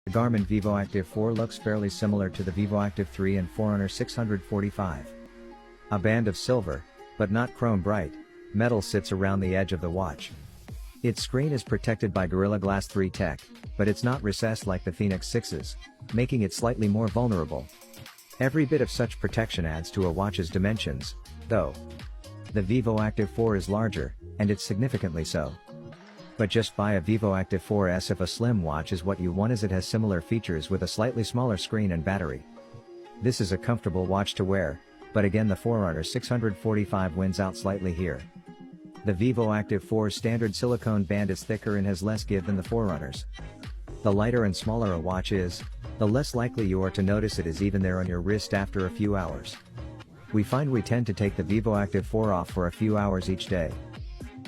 The Garmin VivoActive 4 looks fairly similar to the VivoActive 3 and Forerunner 645. A band of silver, but not chrome bright, metal sits around the edge of the watch. Its screen is protected by Gorilla Glass 3 tech, but it's not recessed like the Fenix 6's, making it slightly more vulnerable. Every bit of such protection adds to a watch's dimensions, though. The VivoActive 4 is larger, and it's significantly so. But just buy a VivoActive 4S if a slim watch is what you want, as it has similar features with a slightly smaller screen and battery. This is a comfortable watch to wear, but again the Forerunner 645 wins out slightly here. The VivoActive 4's standard silicone band is thicker and has less give than the Forerunners. The lighter and smaller a watch is, the less likely you are to notice it is even there on your wrist after a few hours. We find we tend to take the VivoActive 4 off for a few hours each day.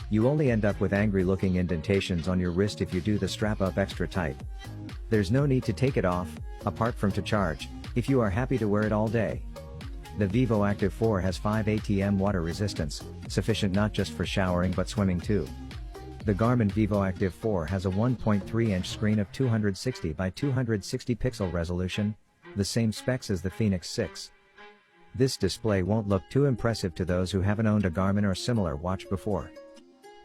You only end up with angry looking indentations on your wrist if you do the strap up extra tight. There's no need to take it off, apart from to charge, if you are happy to wear it all day. The VivoActive 4 has 5 ATM water resistance, sufficient not just for showering but swimming too. The Garmin VivoActive 4 has a 1.3-inch screen of 260 by 260 pixel resolution, the same specs as the Fenix 6. This display won't look too impressive to those who haven't owned a Garmin or similar watch before.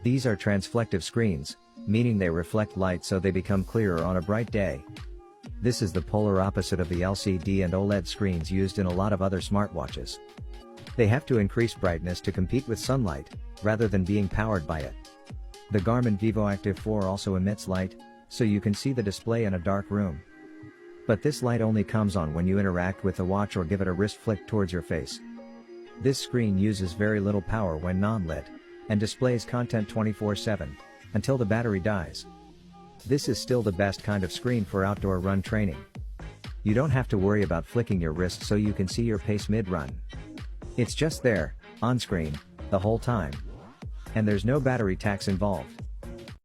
These are transflective screens, meaning they reflect light so they become clearer on a bright day. This is the polar opposite of the LCD and OLED screens used in a lot of other smartwatches. They have to increase brightness to compete with sunlight, rather than being powered by it. The Garmin VivoActive 4 also emits light, so you can see the display in a dark room. But this light only comes on when you interact with the watch or give it a wrist flick towards your face. This screen uses very little power when non-lit, and displays content 24/7, until the battery dies. This is still the best kind of screen for outdoor run training. You don't have to worry about flicking your wrist so you can see your pace mid-run. It's just there, on screen, the whole time. And there's no battery tax involved.